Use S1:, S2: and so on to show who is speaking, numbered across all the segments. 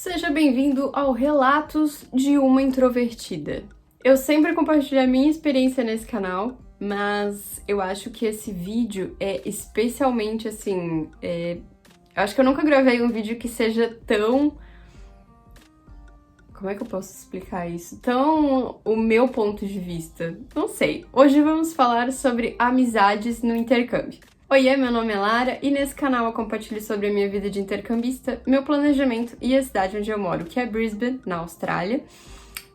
S1: Seja bem-vindo ao Relatos de uma Introvertida. Eu sempre compartilho a minha experiência nesse canal, mas eu acho que esse vídeo é especialmente assim... Eu acho que eu nunca gravei um vídeo que seja tão... Como é que eu posso explicar isso? Tão o meu ponto de vista. Não sei. Hoje vamos falar sobre amizades no intercâmbio. Oiê, meu nome é Lara e nesse canal eu compartilho sobre a minha vida de intercambista, meu planejamento e a cidade onde eu moro, que é Brisbane, na Austrália.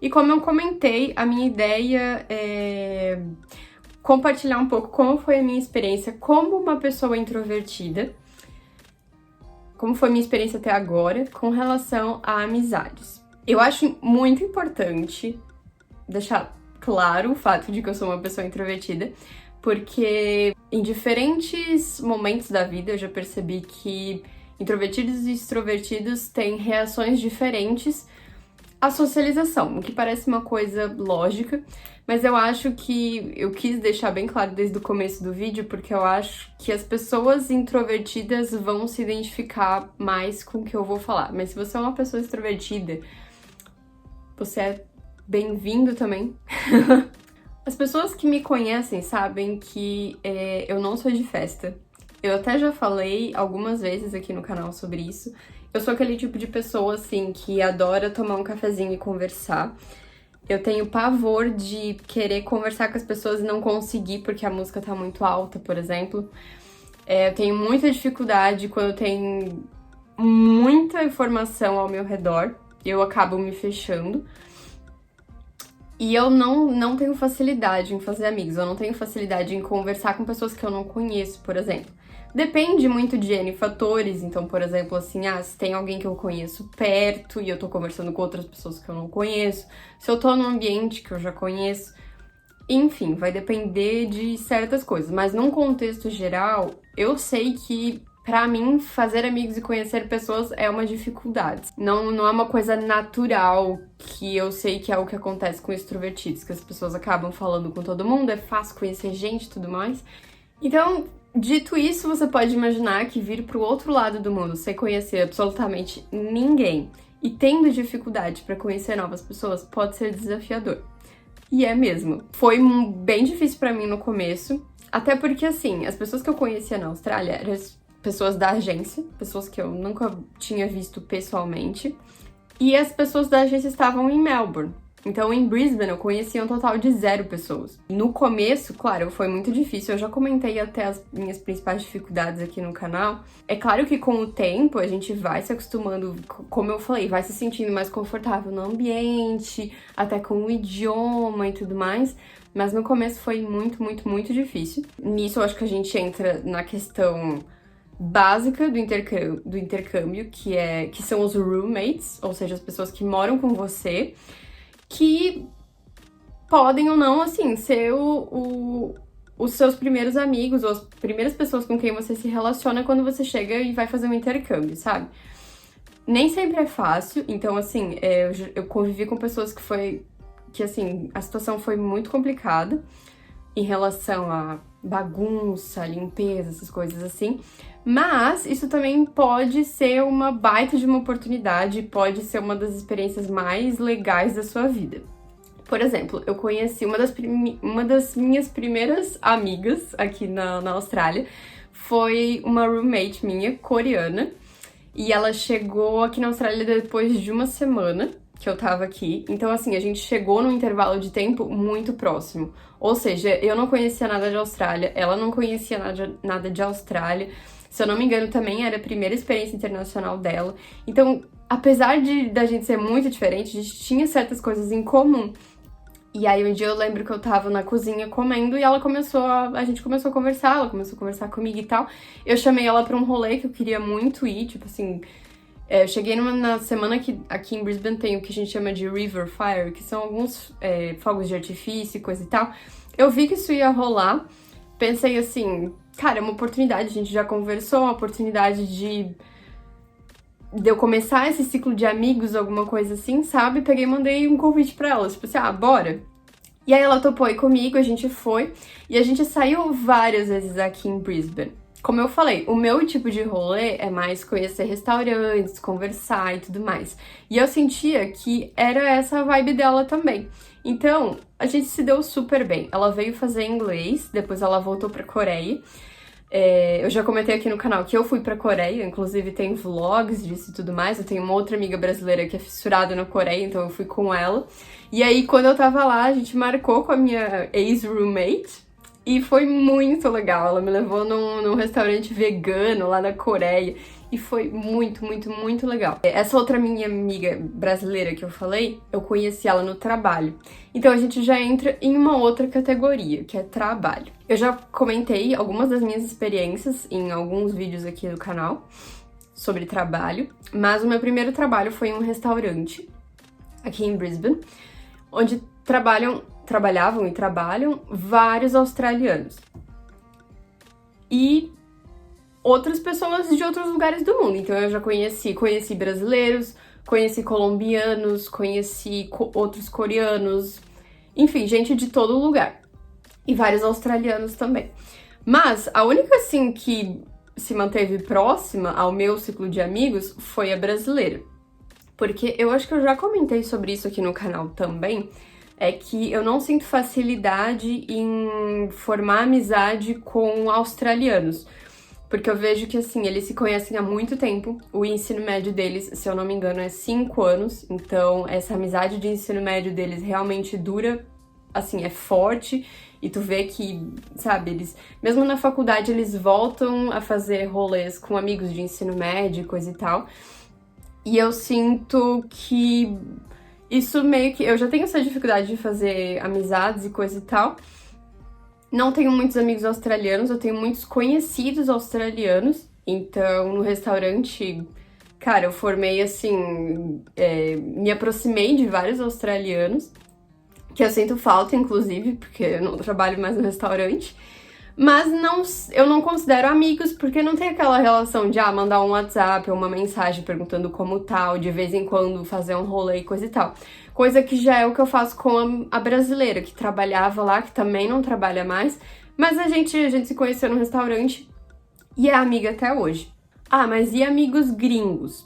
S1: E como eu comentei, a minha ideia é compartilhar um pouco como foi a minha experiência como uma pessoa introvertida, como foi a minha experiência até agora com relação a amizades. Eu acho muito importante deixar claro o fato de que eu sou uma pessoa introvertida, porque em diferentes momentos da vida eu já percebi que introvertidos e extrovertidos têm reações diferentes à socialização, o que parece uma coisa lógica, mas eu acho que eu quis deixar bem claro desde o começo do vídeo, porque eu acho que as pessoas introvertidas vão se identificar mais com o que eu vou falar. Mas se você é uma pessoa extrovertida, você é bem-vindo também. As pessoas que me conhecem sabem que eu não sou de festa. Eu até já falei algumas vezes aqui no canal sobre isso. Eu sou aquele tipo de pessoa, assim, que adora tomar um cafezinho e conversar. Eu tenho pavor de querer conversar com as pessoas e não conseguir porque a música tá muito alta, por exemplo. Eu tenho muita dificuldade quando tem muita informação ao meu redor. Eu acabo me fechando. E eu não tenho facilidade em fazer amigos, eu não tenho facilidade em conversar com pessoas que eu não conheço, por exemplo. Depende muito de N fatores, então, por exemplo, assim, se tem alguém que eu conheço perto e eu tô conversando com outras pessoas que eu não conheço, se eu tô num ambiente que eu já conheço, enfim, vai depender de certas coisas. Mas num contexto geral, eu sei que pra mim, fazer amigos e conhecer pessoas é uma dificuldade. Não é uma coisa natural, que eu sei que é o que acontece com extrovertidos, que as pessoas acabam falando com todo mundo, é fácil conhecer gente e tudo mais. Então, dito isso, você pode imaginar que vir pro outro lado do mundo, sem conhecer absolutamente ninguém, e tendo dificuldade pra conhecer novas pessoas, pode ser desafiador. E é mesmo. Foi bem difícil pra mim no começo, até porque, assim, as pessoas que eu conhecia na Austrália eram pessoas da agência, pessoas que eu nunca tinha visto pessoalmente, e as pessoas da agência estavam em Melbourne. Então, em Brisbane, eu conhecia um total de 0 pessoas. No começo, claro, foi muito difícil, eu já comentei até as minhas principais dificuldades aqui no canal. É claro que com o tempo, a gente vai se acostumando, como eu falei, vai se sentindo mais confortável no ambiente, até com o idioma e tudo mais, mas no começo foi muito, muito, muito difícil. Nisso, eu acho que a gente entra na questão básica do intercâmbio, que são os roommates, ou seja, as pessoas que moram com você, que podem ou não, assim, ser os seus primeiros amigos, ou as primeiras pessoas com quem você se relaciona quando você chega e vai fazer um intercâmbio, sabe? Nem sempre é fácil, então, assim, eu convivi com pessoas que, assim, a situação foi muito complicada em relação a bagunça, limpeza, essas coisas assim. Mas isso também pode ser uma baita de uma oportunidade, pode ser uma das experiências mais legais da sua vida. Por exemplo, eu conheci uma das minhas primeiras amigas aqui na Austrália, foi uma roommate minha, coreana, e ela chegou aqui na Austrália depois de uma semana que eu tava aqui. Então, assim, a gente chegou num intervalo de tempo muito próximo. Ou seja, eu não conhecia nada de Austrália, ela não conhecia nada de Austrália. Se eu não me engano, também era a primeira experiência internacional dela. Então, apesar da gente ser muito diferente, a gente tinha certas coisas em comum. E aí, um dia eu lembro que eu tava na cozinha comendo e a gente começou a conversar, ela começou a conversar comigo e tal. Eu chamei ela pra um rolê que eu queria muito ir, tipo assim... Eu cheguei na semana que aqui em Brisbane tem o que a gente chama de River Fire, que são alguns fogos de artifício e coisa e tal. Eu vi que isso ia rolar, pensei assim, cara, é uma oportunidade, a gente já conversou, uma oportunidade de eu começar esse ciclo de amigos, alguma coisa assim, sabe? Peguei e mandei um convite pra ela, tipo assim, bora? E aí ela topou ir comigo, a gente foi, e a gente saiu várias vezes aqui em Brisbane. Como eu falei, o meu tipo de rolê é mais conhecer restaurantes, conversar e tudo mais. E eu sentia que era essa a vibe dela também. Então, a gente se deu super bem. Ela veio fazer inglês, depois ela voltou pra Coreia. Eu já comentei aqui no canal que eu fui pra Coreia, inclusive tem vlogs disso e tudo mais. Eu tenho uma outra amiga brasileira que é fissurada na Coreia, então eu fui com ela. E aí, quando eu tava lá, a gente marcou com a minha ex-roommate. E foi muito legal. Ela me levou num restaurante vegano lá na Coreia. E foi muito, muito, muito legal. Essa outra minha amiga brasileira que eu falei, eu conheci ela no trabalho. Então a gente já entra em uma outra categoria, que é trabalho. Eu já comentei algumas das minhas experiências em alguns vídeos aqui do canal sobre trabalho. Mas o meu primeiro trabalho foi em um restaurante aqui em Brisbane, onde trabalhavam e trabalham vários australianos. E outras pessoas de outros lugares do mundo. Então eu já conheci brasileiros, conheci colombianos, conheci outros coreanos, enfim, gente de todo lugar. E vários australianos também. Mas a única, assim, que se manteve próxima ao meu ciclo de amigos foi a brasileira. Porque eu acho que eu já comentei sobre isso aqui no canal também, é que eu não sinto facilidade em formar amizade com australianos. Porque eu vejo que, assim, eles se conhecem há muito tempo. O ensino médio deles, se eu não me engano, é 5 anos. Então, essa amizade de ensino médio deles realmente dura, assim, é forte. E tu vê que, sabe, eles... Mesmo na faculdade, eles voltam a fazer rolês com amigos de ensino médio, coisa e tal. E eu sinto que isso meio que... Eu já tenho essa dificuldade de fazer amizades e coisa e tal. Não tenho muitos amigos australianos, eu tenho muitos conhecidos australianos. Então, no restaurante, cara, eu formei, assim... me aproximei de vários australianos, que eu sinto falta, inclusive, porque eu não trabalho mais no restaurante. Mas eu não considero amigos, porque não tem aquela relação de mandar um WhatsApp ou uma mensagem perguntando como tal, de vez em quando fazer um rolê e coisa e tal. Coisa que já é o que eu faço com a brasileira, que trabalhava lá, que também não trabalha mais. Mas a gente se conheceu no restaurante e é amiga até hoje. Mas e amigos gringos?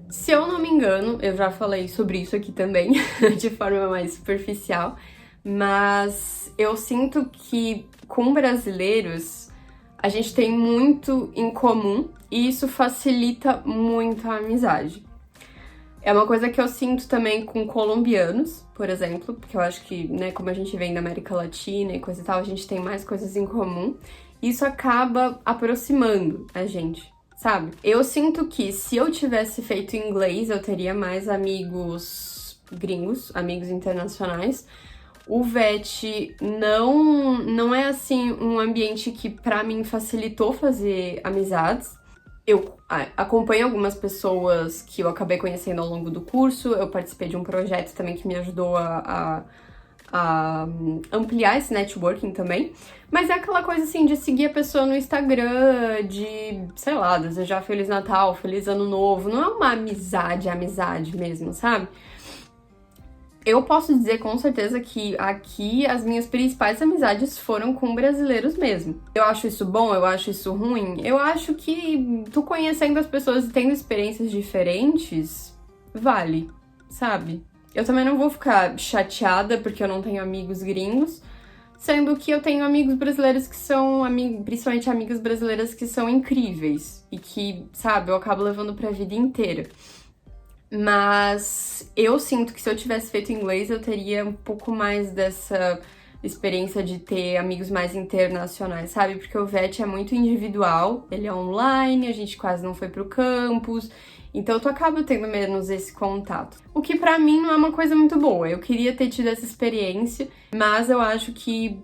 S1: Se eu não me engano, eu já falei sobre isso aqui também, de forma mais superficial, mas eu sinto que com brasileiros a gente tem muito em comum e isso facilita muito a amizade. É uma coisa que eu sinto também com colombianos, por exemplo, porque eu acho que, né, como a gente vem da América Latina e coisa e tal, a gente tem mais coisas em comum. Isso acaba aproximando a gente, sabe? Eu sinto que se eu tivesse feito inglês, eu teria mais amigos gringos, amigos internacionais. O VET não é, assim, um ambiente que, pra mim, facilitou fazer amizades. Eu acompanho algumas pessoas que eu acabei conhecendo ao longo do curso, eu participei de um projeto também que me ajudou a ampliar esse networking também. Mas é aquela coisa, assim, de seguir a pessoa no Instagram, de, sei lá, desejar Feliz Natal, Feliz Ano Novo. Não é uma amizade mesmo, sabe? Eu posso dizer com certeza que aqui as minhas principais amizades foram com brasileiros mesmo. Eu acho isso bom? Eu acho isso ruim? Eu acho que tu conhecendo as pessoas e tendo experiências diferentes, vale, sabe? Eu também não vou ficar chateada porque eu não tenho amigos gringos, sendo que eu tenho amigos brasileiros que são, principalmente amigas brasileiras que são incríveis e que, sabe, eu acabo levando pra vida inteira. Mas eu sinto que se eu tivesse feito inglês, eu teria um pouco mais dessa experiência de ter amigos mais internacionais, sabe? Porque o VET é muito individual, ele é online, a gente quase não foi pro campus, então tu acaba tendo menos esse contato. O que pra mim não é uma coisa muito boa, eu queria ter tido essa experiência, mas eu acho que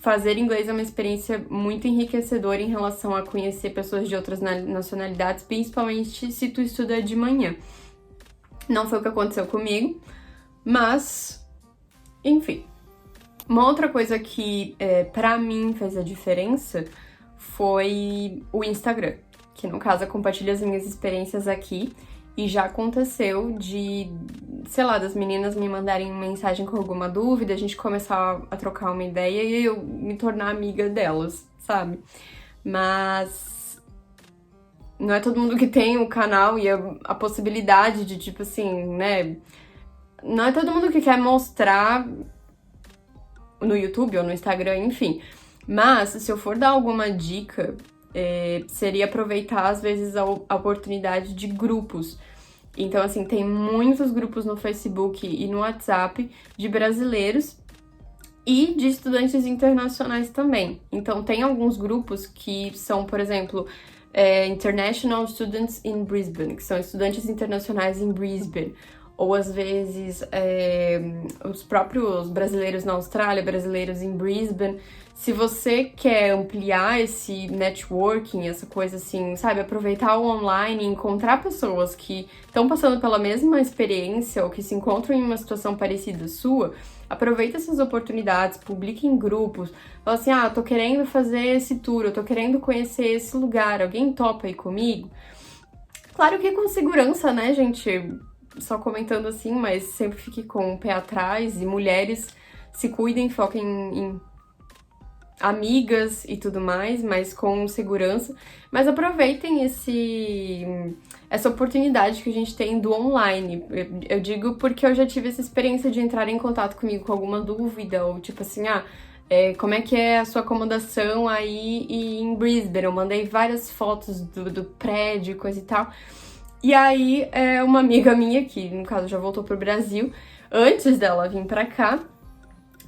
S1: fazer inglês é uma experiência muito enriquecedora em relação a conhecer pessoas de outras nacionalidades, principalmente se tu estuda de manhã. Não foi o que aconteceu comigo, mas, enfim. Uma outra coisa que, pra mim, fez a diferença foi o Instagram, que, no caso, compartilha as minhas experiências aqui. E já aconteceu de, sei lá, das meninas me mandarem mensagem com alguma dúvida, a gente começar a trocar uma ideia e eu me tornar amiga delas, sabe? mas não é todo mundo que tem o canal e a possibilidade de, tipo assim, né? Não é todo mundo que quer mostrar no YouTube ou no Instagram, enfim. Mas, se eu for dar alguma dica, seria aproveitar, às vezes, a oportunidade de grupos. Então, assim, tem muitos grupos no Facebook e no WhatsApp de brasileiros e de estudantes internacionais também. Então, tem alguns grupos que são, por exemplo, International Students in Brisbane, que são estudantes internacionais em Brisbane. Ou, às vezes, os próprios brasileiros na Austrália, brasileiros em Brisbane. Se você quer ampliar esse networking, essa coisa assim, sabe? Aproveitar o online e encontrar pessoas que estão passando pela mesma experiência ou que se encontram em uma situação parecida à sua, aproveita essas oportunidades, publique em grupos. Fala assim, eu tô querendo fazer esse tour, eu tô querendo conhecer esse lugar, alguém topa aí comigo? Claro que com segurança, né, gente? Só comentando assim, mas sempre fique com o pé atrás e mulheres se cuidem, foquem em amigas e tudo mais, mas com segurança. Mas aproveitem essa oportunidade que a gente tem do online. Eu digo porque eu já tive essa experiência de entrar em contato comigo com alguma dúvida, ou tipo assim, como é que é a sua acomodação aí em Brisbane? Eu mandei várias fotos do prédio, coisa e tal. E aí, uma amiga minha, que no caso já voltou pro Brasil, antes dela vir pra cá,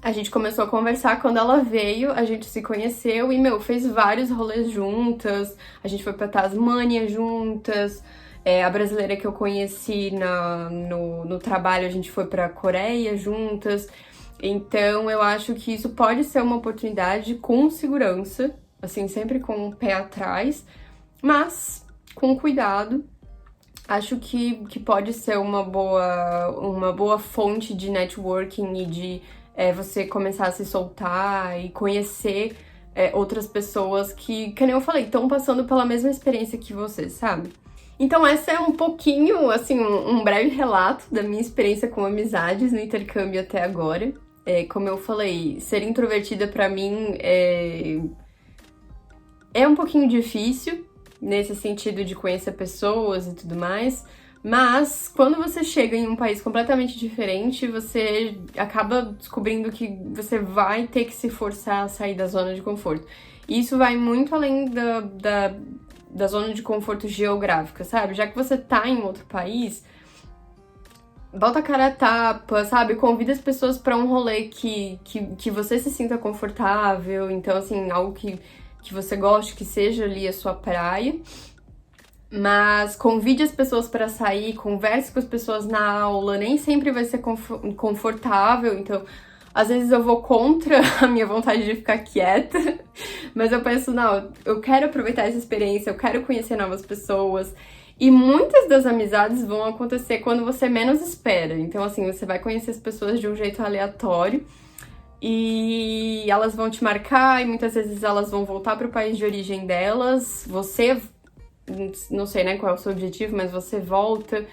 S1: a gente começou a conversar. Quando ela veio, a gente se conheceu e, fez vários rolês juntas. A gente foi pra Tasmânia juntas. A brasileira que eu conheci no trabalho, a gente foi pra Coreia juntas. Então, eu acho que isso pode ser uma oportunidade com segurança, assim, sempre com o pé atrás, mas com cuidado. Acho que pode ser uma boa fonte de networking e de você começar a se soltar e conhecer outras pessoas que nem eu falei, estão passando pela mesma experiência que você, sabe? Então essa é um pouquinho, assim, um breve relato da minha experiência com amizades no intercâmbio até agora. Como eu falei, ser introvertida pra mim é um pouquinho difícil, nesse sentido de conhecer pessoas e tudo mais, mas quando você chega em um país completamente diferente, você acaba descobrindo que você vai ter que se forçar a sair da zona de conforto. E isso vai muito além da zona de conforto geográfica, sabe? Já que você tá em outro país, bota a cara a tapa, sabe? Convida as pessoas pra um rolê que você se sinta confortável, então, assim, algo que você goste, que seja ali a sua praia, mas convide as pessoas para sair, converse com as pessoas na aula, nem sempre vai ser confortável, então às vezes eu vou contra a minha vontade de ficar quieta, mas eu penso, não, eu quero aproveitar essa experiência, eu quero conhecer novas pessoas, e muitas das amizades vão acontecer quando você menos espera, então assim, você vai conhecer as pessoas de um jeito aleatório, e elas vão te marcar e muitas vezes elas vão voltar para o país de origem delas. Você, não sei, né, qual é o seu objetivo, mas você volta.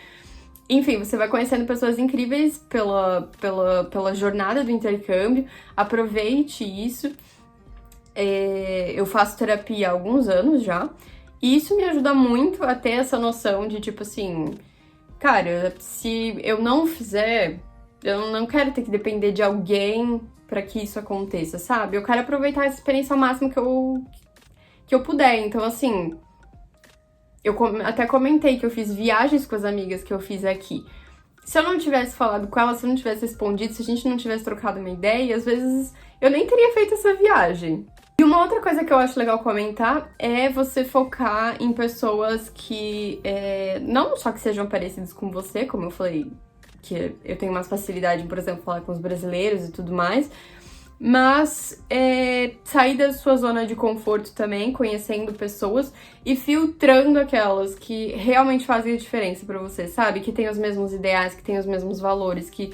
S1: Enfim, você vai conhecendo pessoas incríveis pela jornada do intercâmbio. Aproveite isso. Eu faço terapia há alguns anos já. E isso me ajuda muito a ter essa noção de, tipo assim, cara, se eu não fizer, eu não quero ter que depender de alguém pra que isso aconteça, sabe? Eu quero aproveitar essa experiência ao máximo que eu puder. Então, assim, eu até comentei que eu fiz viagens com as amigas que eu fiz aqui. Se eu não tivesse falado com elas, se eu não tivesse respondido, se a gente não tivesse trocado uma ideia, às vezes eu nem teria feito essa viagem. E uma outra coisa que eu acho legal comentar é você focar em pessoas que não só que sejam parecidas com você, como eu falei, que eu tenho mais facilidade, por exemplo, falar com os brasileiros e tudo mais, mas sair da sua zona de conforto também, conhecendo pessoas e filtrando aquelas que realmente fazem a diferença pra você, sabe? Que tem os mesmos ideais, que tem os mesmos valores, que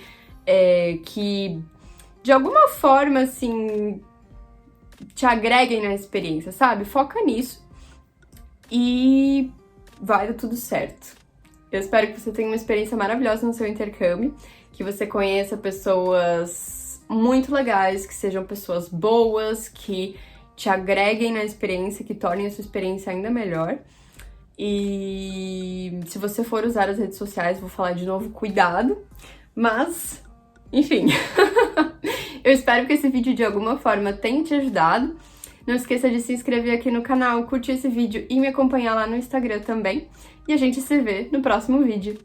S1: de alguma forma, assim, te agreguem na experiência, sabe? Foca nisso e vai dar tudo certo. Eu espero que você tenha uma experiência maravilhosa no seu intercâmbio, que você conheça pessoas muito legais, que sejam pessoas boas, que te agreguem na experiência, que tornem a sua experiência ainda melhor. E se você for usar as redes sociais, vou falar de novo, cuidado. Mas, enfim, eu espero que esse vídeo de alguma forma tenha te ajudado. Não esqueça de se inscrever aqui no canal, curtir esse vídeo e me acompanhar lá no Instagram também. E a gente se vê no próximo vídeo.